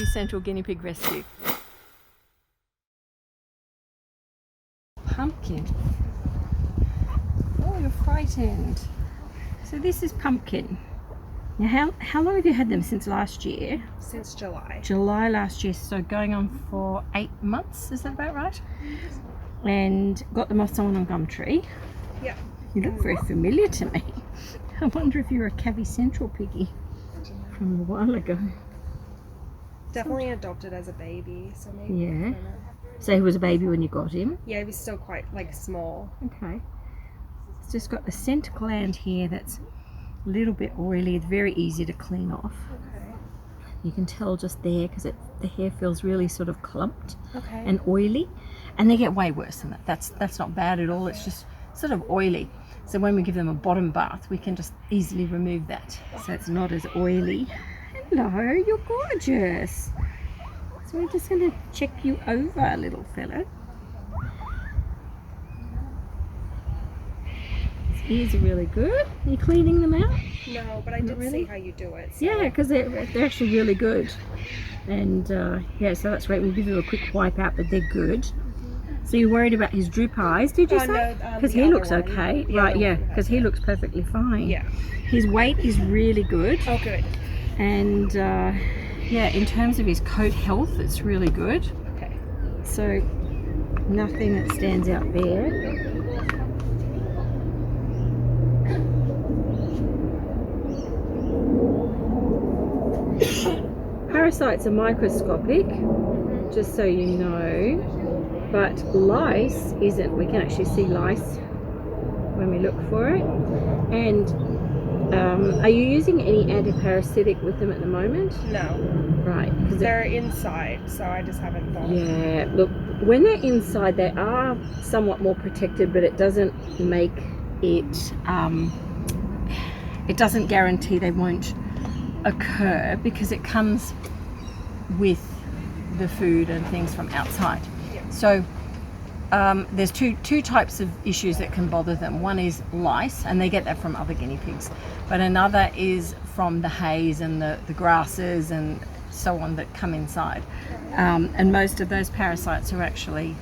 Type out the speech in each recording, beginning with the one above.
Central Guinea Pig Rescue. Pumpkin. Oh, you're frightened. So this is Pumpkin. Now, how long have you had them? Since last year? Since July. July last year, so going on for 8 months, is that about right? And got them off someone on Gumtree. Yeah. You look very familiar to me. I wonder if you're a Cavy Central piggy from a while ago. Definitely adopted as a baby, so maybe. Yeah. So he was a baby when you got him? Yeah, he was still quite small. Okay. It's just got a scent gland here that's a little bit oily. It's very easy to clean off. Okay. You can tell just there because the hair feels really sort of clumped and Okay. oily, and they get way worse than that. That's not bad at all. It's just sort of oily. So when we give them a bottom bath, we can just easily remove that, so it's not as oily. Hello, you're gorgeous. So we're just going to check you over, little fella. His ears are really good. Are you cleaning them out? No, but I Not did really? see how you do it. So. Yeah, because they're actually really good. And yeah, so that's great. We'll give you a quick wipe out, but they're good. So you're worried about his droop eyes, did you say? No, Because the he other looks one. okay. The Right, other yeah, one has because he it. looks perfectly fine. Yeah. His weight is really good. Oh, good. And yeah, in terms of his coat health, it's really good. Okay. So nothing that stands out there. Parasites are microscopic, just so you know, but lice isn't. We can actually see lice when we look for it. And are you using any antiparasitic with them at the moment? No, Right. they're inside, so I just haven't thought. Yeah, look, when they're inside, they are somewhat more protected, but it doesn't make it, it doesn't guarantee they won't occur because it comes with the food and things from outside. Yeah. So there's two types of issues that can bother them. One is lice, and they get that from other guinea pigs, but another is from the haze and the grasses and so on that come inside. And most of those parasites are actually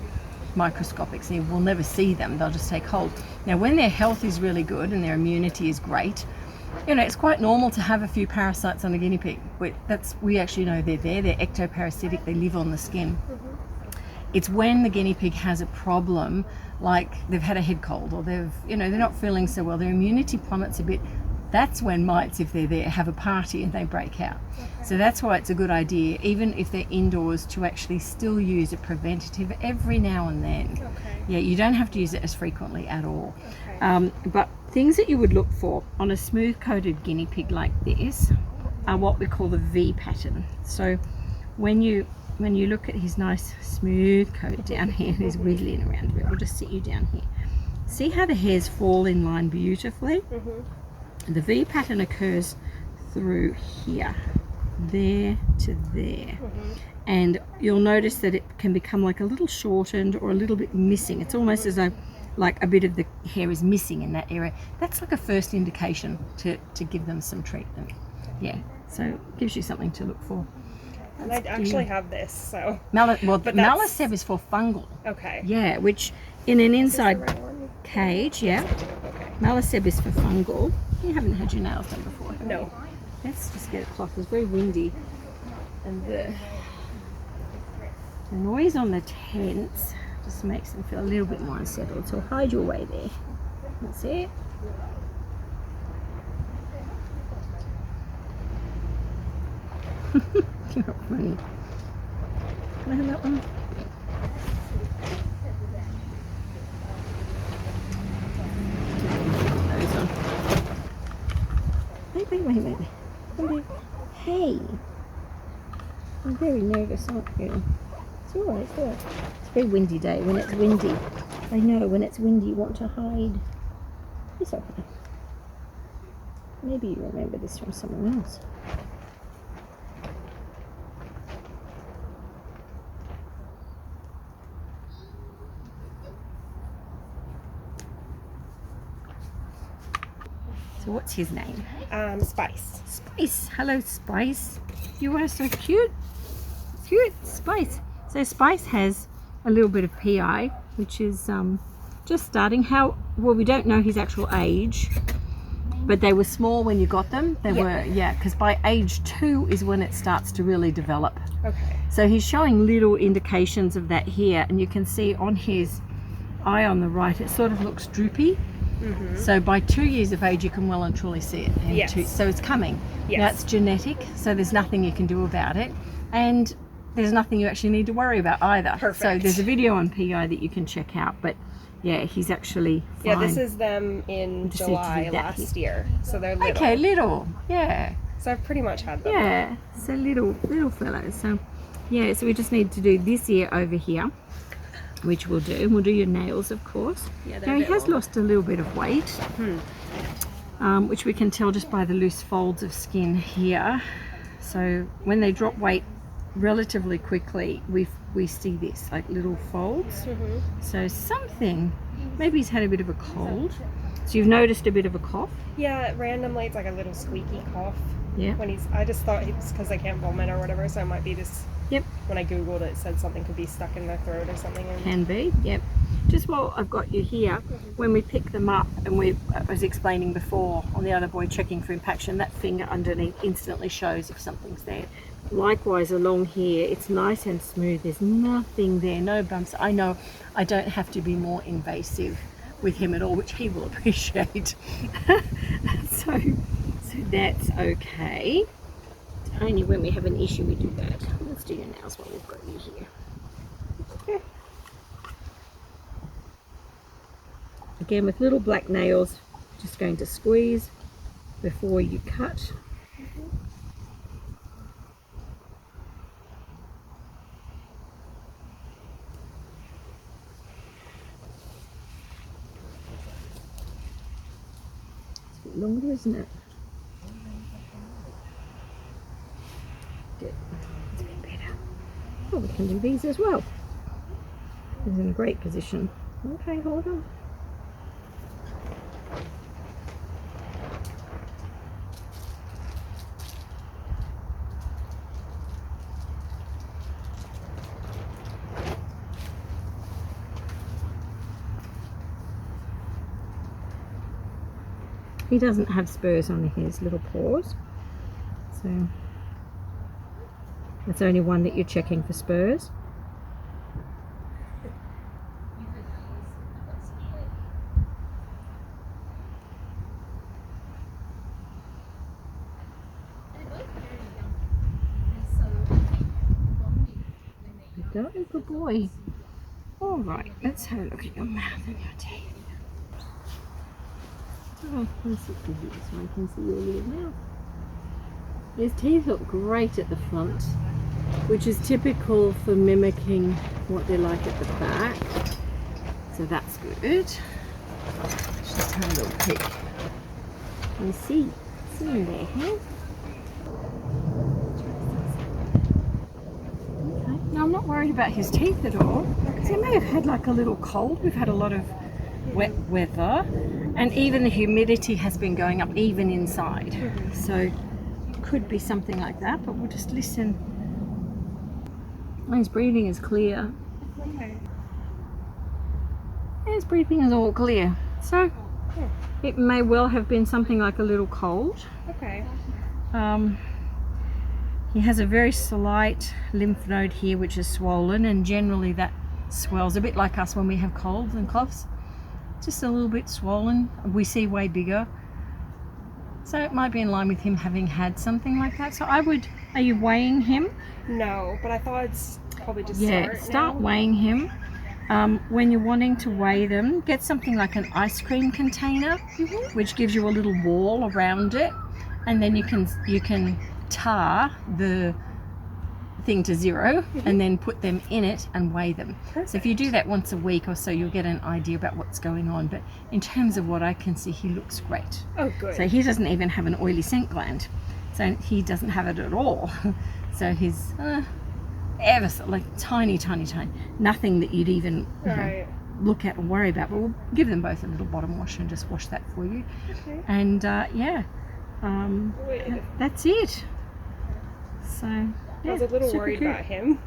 microscopic, so you will never see them. They'll just take hold. Now, when their health is really good and their immunity is great, you know, it's quite normal to have a few parasites on a guinea pig. We actually know they're there. They're ectoparasitic. They live on the skin. It's when the guinea pig has a problem, like they've had a head cold or they're not feeling so well, their immunity plummets a bit. That's when mites, if they're there, have a party and they break out. So that's why it's a good idea, even if they're indoors, to actually still use a preventative every now and then. Okay. Yeah, you don't have to use it as frequently at all. Okay. But things that you would look for on a smooth-coated guinea pig like this are what we call the V pattern. So when you look at his nice smooth coat down here, and he's wiggling around a bit, we'll just sit you down here. See how the hairs fall in line beautifully? The V pattern occurs through here, there to there. And you'll notice that it can become like a little shortened or a little bit missing. It's almost as though like a bit of the hair is missing in that area. That's like a first indication to give them some treatment. Yeah, so it gives you something to look for. And I actually have this, so. Malaseb is for fungal. Okay. Yeah, which in an inside Is this the right one? cage, yeah. Okay. Malaseb is for fungal. You haven't had your nails done before, have No. you? Let's just get a cloth. It's very windy. And the noise on the tents just makes them feel a little bit more unsettled. So hide your way there. That's it. You're not funny. Can I have that one? Those on. Wait. Come here. Hey. I'm very nervous, aren't you? It's alright, it's alright. It's a very windy day. When it's windy, I know when it's windy you want to hide. It's okay. Maybe you remember this from someone else. So what's his name? Spice. Spice. Hello, Spice. You are so cute. Cute. Spice. So Spice has a little bit of PI, which is just starting. Well, we don't know his actual age, but they were small when you got them. They were, because by age 2 is when it starts to really develop. Okay. So he's showing little indications of that here, and you can see on his eye on the right, it sort of looks droopy. So by 2 years of age, you can well and truly see it. And so it's coming. Yes. Now it's genetic, so there's nothing you can do about it. And there's nothing you actually need to worry about either. Perfect. So there's a video on PI that you can check out, but yeah, he's actually fine. Yeah, this is them in July last year, so they're little. Okay, little, yeah. So I've pretty much had them. Yeah, so little fellows. So yeah, so we just need to do this ear over here, which we'll do. We'll do your nails, of course. Yeah, now he has lost a little bit of weight, which we can tell just by the loose folds of skin here. So when they drop weight relatively quickly, we see this, like little folds. So something, maybe he's had a bit of a cold. So you've noticed a bit of a cough? Yeah, randomly it's like a little squeaky cough. Yeah. When I just thought it's because I can't vomit or whatever, so it might be this. Yep. When I googled it, it said something could be stuck in their throat or something. Can be, yep. Just while I've got you here, when we pick them up, and I was explaining before on the other boy checking for impaction, that finger underneath instantly shows if something's there. Likewise along here, it's nice and smooth. There's nothing there, no bumps. I know I don't have to be more invasive with him at all, which he will appreciate. so that's okay. It's only when we have an issue we do that. Let's do your nails while we've got you here. Okay. Again, with little black nails, just going to squeeze before you cut. Longer, isn't it? Good. It's a bit better. Oh, we can do these as well. He's in a great position. Okay, hold on. He doesn't have spurs on his little paws, so that's only one that you're checking for spurs. Good boy. All right, let's have a look at your mouth and your teeth. Oh, let's look at this so I can see your little mouth. His teeth look great at the front, which is typical for mimicking what they're like at the back. So that's good. Let's just have a little peek. Can you see in there, huh? Okay. Now I'm not worried about his teeth at all. So he may have had like a little cold. We've had a lot of wet weather, and even the humidity has been going up even inside. So it could be something like that, but we'll just listen. His breathing is clear. Okay. His breathing is all clear. So it may well have been something like a little cold. Okay. He has a very slight lymph node here which is swollen, and generally that swells a bit like us when we have colds and coughs. Just a little bit swollen. We see way bigger. So it might be in line with him having had something like that. So are you weighing him? No, but I thought it's probably just start weighing him. When you're wanting to weigh them, get something like an ice cream container, which gives you a little wall around it, and then you can tar the thing to 0 and then put them in it and weigh them. Perfect. So if you do that once a week or so, you'll get an idea about what's going on. But in terms of what I can see, he looks great. Oh, good. So he doesn't even have an oily scent gland, so he doesn't have it at all. So he's ever so like tiny, nothing that you'd even look at or worry about. But we'll give them both a little bottom wash and just wash that for you. Okay. And that's it. So I was a little super worried cute. about him.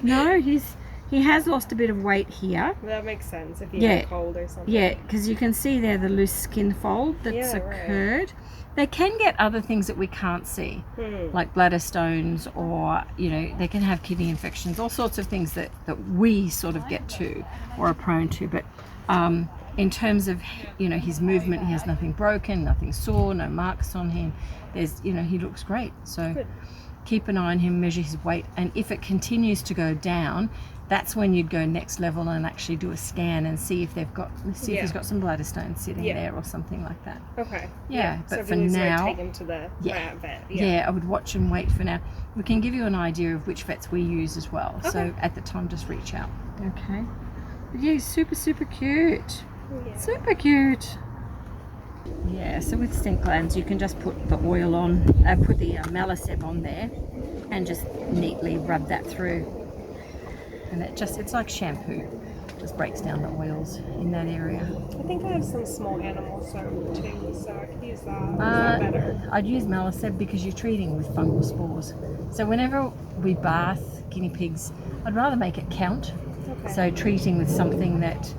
No, he has lost a bit of weight here. That makes sense if he Yeah. had a cold or something. Yeah, because you can see there the loose skin fold that's Yeah, right. occurred. They can get other things that we can't see, like bladder stones, or they can have kidney infections, all sorts of things that we sort of get to or are prone to. But in terms of his movement, he has nothing broken, nothing sore, no marks on him. There's he looks great. So Good. keep an eye on him, measure his weight, and if it continues to go down, that's when you'd go next level and actually do a scan and see if he's got some bladder stones sitting there or something like that. Okay. Yeah, So but if for you lose weight, now, take him to the vet. yeah, I would watch and wait for now. We can give you an idea of which vets we use as well. Okay. So at the time, just reach out. Okay. But yeah, super cute. Yeah. Super cute. Yeah, so with stink glands, you can just put the oil on, put the Maliceb on there, and just neatly rub that through. And it's like shampoo. Just breaks down the oils in that area. I think I have some small animal soap too, so I could use that. Is that better? I'd use Maliceb because you're treating with fungal spores. So whenever we bath guinea pigs, I'd rather make it count. Okay. So treating with something that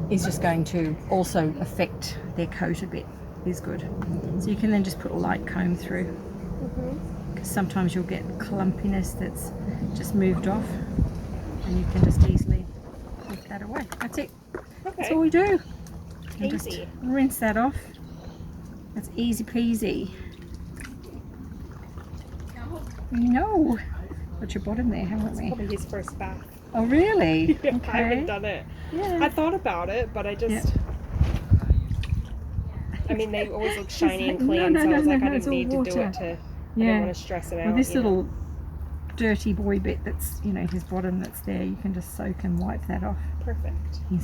is just going to also affect their coat a bit is good. So you can then just put a light comb through. Because sometimes you'll get clumpiness that's just moved off, and you can just easily take that away. That's it. Okay. That's all we do. And just Easy. rinse that off. That's easy peasy. No. Got your bottom there, haven't we? Probably his first bath. Oh, really? Yeah, Okay. I haven't done it. Yeah. I thought about it, but I just... I mean, they always look shiny and clean, so I was like, I it's didn't all need to do water. it to... I didn't want to stress it out. Well, this you know. little dirty boy bit that's, his bottom that's there, you can just soak and wipe that off. Perfect. And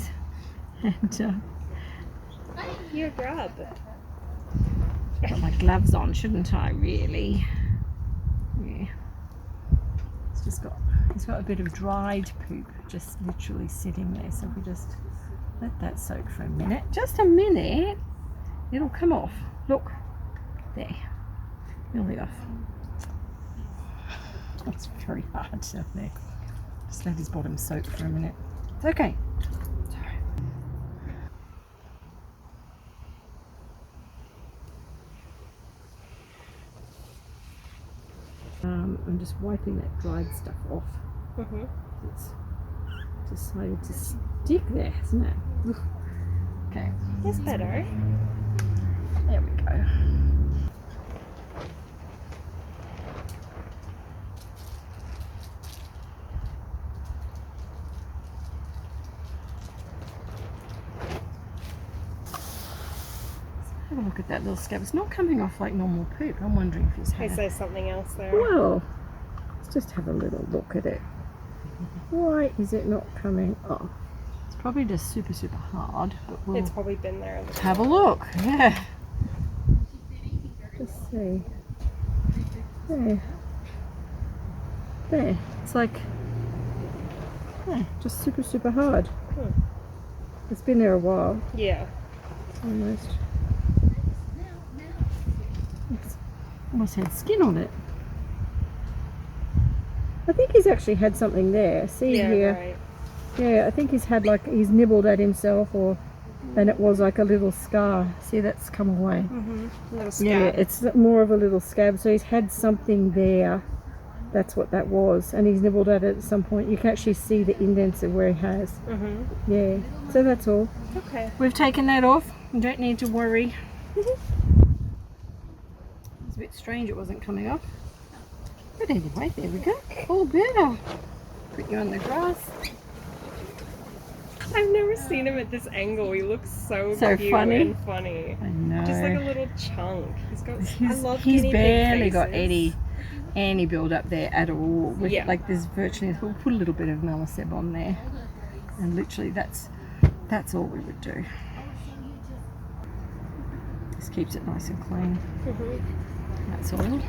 You grub. got my gloves on, shouldn't I, really? Yeah. He's got a bit of dried poop just literally sitting there, so if we just let that soak for a minute. Just a minute. It'll come off. Look. There. Nearly off. That's very hard down there. Just let his bottom soak for a minute. It's okay. Sorry. I'm just wiping that dried stuff off. It's decided to stick there, hasn't it? Okay. It's better. There we go. Have a look at that little scab. It's not coming off like normal poop. I'm wondering if he's had Is there something else there? Well, let's just have a little look at it. Why is it not coming off? It's probably just super hard, but we'll It's probably been there. have a look. Yeah. Let's see. There. It's like, just super hard. It's been there a while, Yeah. almost. It's almost had skin on it. I think he's actually had something there. See here? Right. Yeah, I think he's he's nibbled at himself, and it was like a little scar. See, that's come away. Little scab. Yeah, it's more of a little scab. So he's had something there. That's what that was, and he's nibbled at it at some point. You can actually see the indents of where he has. Yeah, so that's all. Okay. We've taken that off. You don't need to worry. It's a bit strange it wasn't coming off. But anyway, there we go. All better. Put you on the grass. I've never seen him at this angle. He looks so cute funny. and funny. I know. Just like a little chunk. I love He's guinea pig barely got faces. any build up there at all. With, Yeah. Like there's virtually, we'll put a little bit of Maliceb on there, and literally that's all we would do. Just keeps it nice and clean. That's all.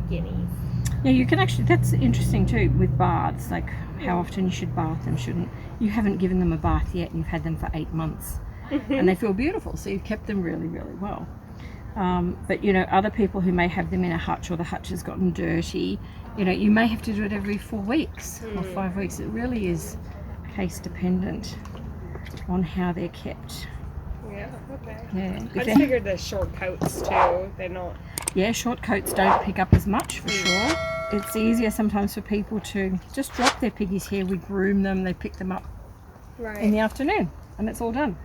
Guineas. Yeah, you can actually, that's interesting too with baths, like how often you should bath them, shouldn't. You haven't given them a bath yet and you've had them for 8 months and they feel beautiful, so you've kept them really well. But you know, other people who may have them in a hutch, or the hutch has gotten dirty, you know, you may have to do it every 4 weeks or 5 weeks. It really is case dependent on how they're kept. Yeah, okay. Yeah. I just figured the short coats too, they're not... Yeah, short coats don't pick up as much for sure. It's easier sometimes for people to just drop their piggies here. We groom them, they pick them up in the afternoon, and it's all done.